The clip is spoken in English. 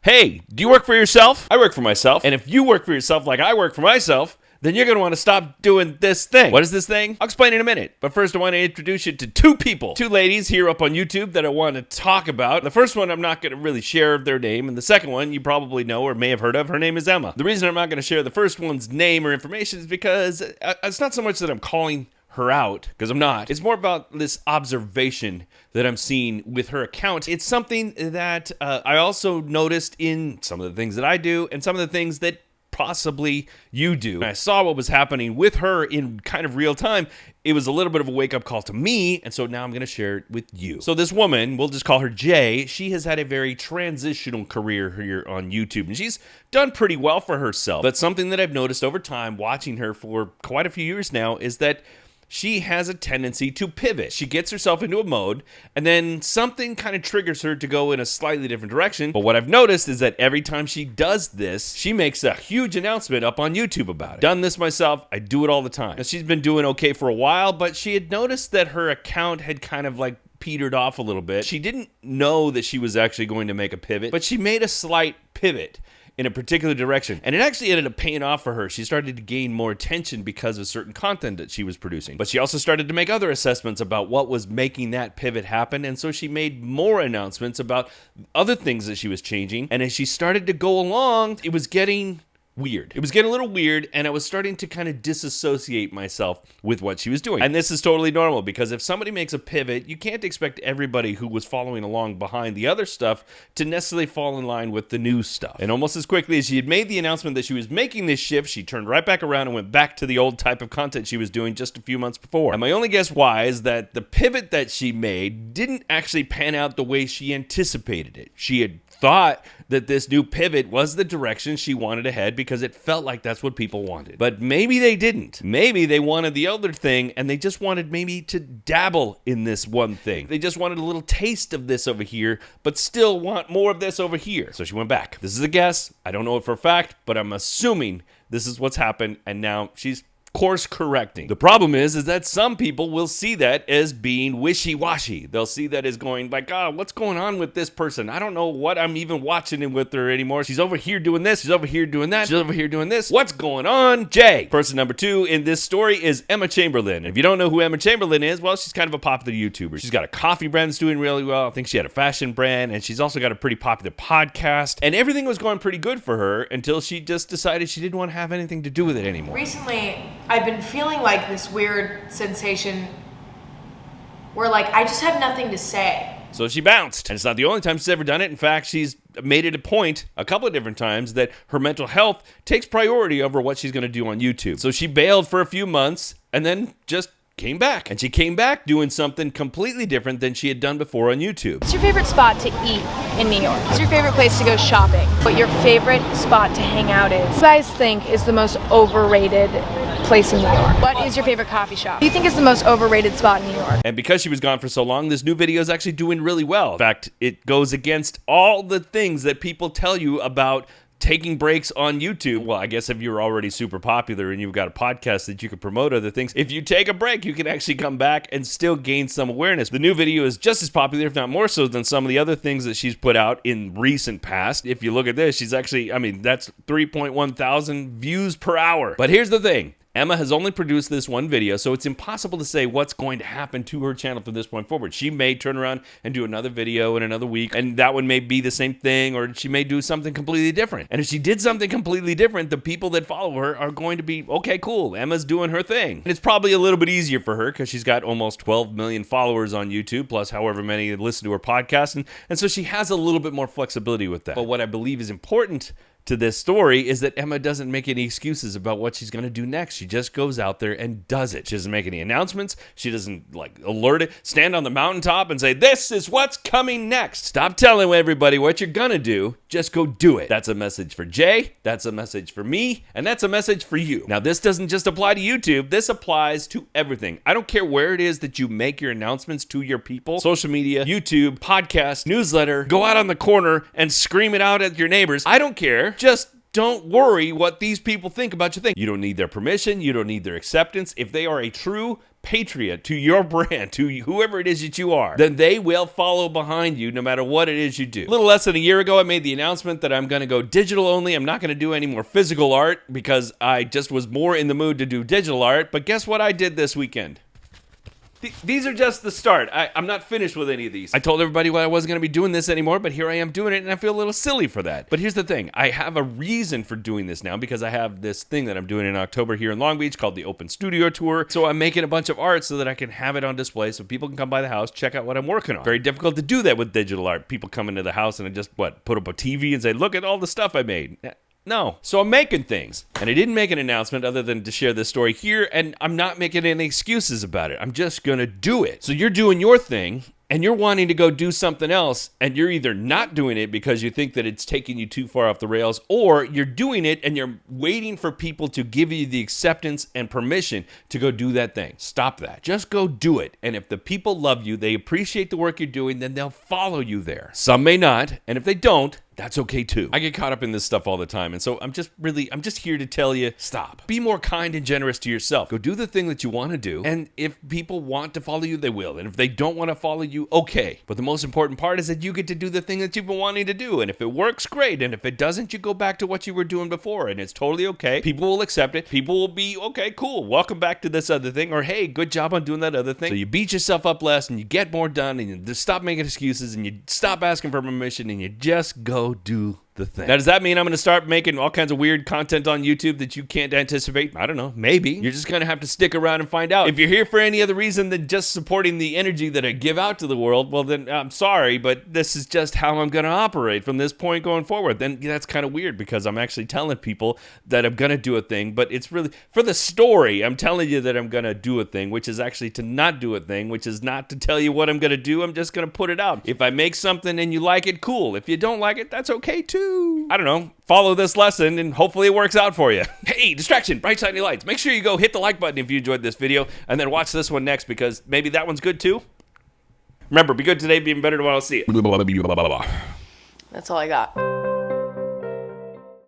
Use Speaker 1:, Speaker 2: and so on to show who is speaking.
Speaker 1: Hey, do you work for yourself? I work for myself. And if you work for yourself like I work for myself, then you're going to want to stop doing this thing. What is this thing? I'll explain in a minute. But first, I want to introduce you to two people. Two ladies here up on YouTube that I want to talk about. The first one, I'm not going to really share their name. And the second one, you probably know or may have heard of. Her name is Emma. The reason I'm not going to share the first one's name or information is because it's not so much that I'm calling her out, because I'm not. It's more about this observation that I'm seeing with her account. It's something that I also noticed in some of the things that I do and some of the things that possibly you do. And I saw what was happening with her in kind of real time. It was a little bit of a wake-up call to me, and so now I'm going to share it with you. So this woman, we'll just call her Jay, she has had a very transitional career here on YouTube, and she's done pretty well for herself. But something that I've noticed over time, watching her for quite a few years now, is that she has a tendency to pivot. She gets herself into a mode, and then something kind of triggers her to go in a slightly different direction. But what I've noticed is that every time she does this, she makes a huge announcement up on YouTube about it. Done this myself, I do it all the time. Now, she's been doing okay for a while, but she had noticed that her account had kind of like petered off a little bit. She didn't know that she was actually going to make a pivot, but she made a slight pivot in a particular direction. And it actually ended up paying off for her. She started to gain more attention because of certain content that she was producing. But she also started to make other assessments about what was making that pivot happen. And so she made more announcements about other things that she was changing. And as she started to go along, it was getting weird. It was getting a little weird, and I was starting to kind of disassociate myself with what she was doing. And this is totally normal, because if somebody makes a pivot, you can't expect everybody who was following along behind the other stuff to necessarily fall in line with the new stuff. And almost as quickly as she had made the announcement that she was making this shift, she turned right back around and went back to the old type of content she was doing just a few months before. And my only guess why is that the pivot that she made didn't actually pan out the way she anticipated it. She had thought that this new pivot was the direction she wanted to head because it felt like that's what people wanted. But maybe they didn't. Maybe they wanted the other thing, and they just wanted maybe to dabble in this one thing. They just wanted a little taste of this over here, but still want more of this over here. So she went back. This is a guess. I don't know it for a fact, but I'm assuming this is what's happened, and now she's course correcting. The problem is that some people will see that as being wishy-washy. They'll see that as going like, oh, what's going on with this person? I don't know what I'm even watching it with her anymore. She's over here doing this. She's over here doing that. She's over here doing this. What's going on, Jay? Person number 2 in this story is Emma Chamberlain. And if you don't know who Emma Chamberlain is, well, she's kind of a popular YouTuber. She's got a coffee brand that's doing really well. I think she had a fashion brand, and she's also got a pretty popular podcast. And everything was going pretty good for her until she just decided she didn't want to have anything to do with it anymore.
Speaker 2: Recently, I've been feeling like this weird sensation where like I just have nothing to say.
Speaker 1: So she bounced. And it's not the only time she's ever done it. In fact, she's made it a point a couple of different times that her mental health takes priority over what she's going to do on YouTube. So she bailed for a few months and then just came back. And she came back doing something completely different than she had done before on YouTube.
Speaker 3: What's your favorite spot to eat in New York? What's your favorite place to go shopping? What your favorite spot to hang out is? What do you guys think is the most overrated place in New York? What is your favorite coffee shop? What do you think is the most overrated spot in New York?
Speaker 1: And because she was gone for so long, this new video is actually doing really well. In fact, it goes against all the things that people tell you about taking breaks on YouTube. Well, I guess if you're already super popular and you've got a podcast that you can promote other things, if you take a break, you can actually come back and still gain some awareness. The new video is just as popular, if not more so, than some of the other things that she's put out in recent past. If you look at this, she's actually, that's 3.1 thousand views per hour. But here's the thing. Emma has only produced this one video, so it's impossible to say what's going to happen to her channel from this point forward. She may turn around and do another video in another week, and that one may be the same thing, or she may do something completely different. And if she did something completely different, the people that follow her are going to be, okay, cool, Emma's doing her thing. And it's probably a little bit easier for her because she's got almost 12 million followers on YouTube, plus however many listen to her podcast, and so she has a little bit more flexibility with that. But what I believe is important to this story is that Emma doesn't make any excuses about what she's going to do next. She just goes out there and does it. She doesn't make any announcements. She doesn't alert it, stand on the mountaintop and say, this is what's coming next. Stop telling everybody what you're going to do. Just go do it. That's a message for Jay. That's a message for me. And that's a message for you. Now, this doesn't just apply to YouTube. This applies to everything. I don't care where it is that you make your announcements to your people. Social media, YouTube, podcast, newsletter, go out on the corner and scream it out at your neighbors. I don't care. Just Don't worry what these people think about your thing. You don't need their permission. You don't need their acceptance. If they are a true patriot to your brand, to whoever it is that you are, then they will follow behind you no matter what it is you do. A little less than a year ago, I made the announcement that I'm going to go digital only. I'm not going to do any more physical art because I just was more in the mood to do digital art. But guess what I did this weekend? These are just the start. I'm not finished with any of these. I told everybody I wasn't going to be doing this anymore, but here I am doing it, and I feel a little silly for that. But here's the thing. I have a reason for doing this now because I have this thing that I'm doing in October here in Long Beach called the Open Studio Tour. So I'm making a bunch of art so that I can have it on display so people can come by the house, check out what I'm working on. Very difficult to do that with digital art. People come into the house and I just, put up a TV and say, look at all the stuff I made. No. So I'm making things. And I didn't make an announcement other than to share this story here, and I'm not making any excuses about it. I'm just going to do it. So you're doing your thing, and you're wanting to go do something else, and you're either not doing it because you think that it's taking you too far off the rails, or you're doing it and you're waiting for people to give you the acceptance and permission to go do that thing. Stop that. Just go do it. And if the people love you, they appreciate the work you're doing, then they'll follow you there. Some may not, and if they don't, that's okay too. I get caught up in this stuff all the time, and so I'm just here to tell you, stop. Be more kind and generous to yourself. Go do the thing that you want to do, and if people want to follow you, they will. And if they don't want to follow you, okay. But the most important part is that you get to do the thing that you've been wanting to do, and if it works, great. And if it doesn't, you go back to what you were doing before, and it's totally okay. People will accept it. People will be, okay, cool, welcome back to this other thing, or hey, good job on doing that other thing. So you beat yourself up less, and you get more done, and you just stop making excuses, and you stop asking for permission, and you just go do the thing. Now, does that mean I'm going to start making all kinds of weird content on YouTube that you can't anticipate? I don't know. Maybe. You're just going to have to stick around and find out. If you're here for any other reason than just supporting the energy that I give out to the world, well, then I'm sorry, but this is just how I'm going to operate from this point going forward. Then that's kind of weird because I'm actually telling people that I'm going to do a thing, but it's really for the story. I'm telling you that I'm going to do a thing, which is actually to not do a thing, which is not to tell you what I'm going to do. I'm just going to put it out. If I make something and you like it, cool. If you don't like it, that's okay too. I don't know, follow this lesson and hopefully it works out for you. Hey, distraction, bright shiny lights. Make sure you go hit the like button if you enjoyed this video and then watch this one next because maybe that one's good too. Remember, be good today, be even better tomorrow. See you.
Speaker 2: That's all I got.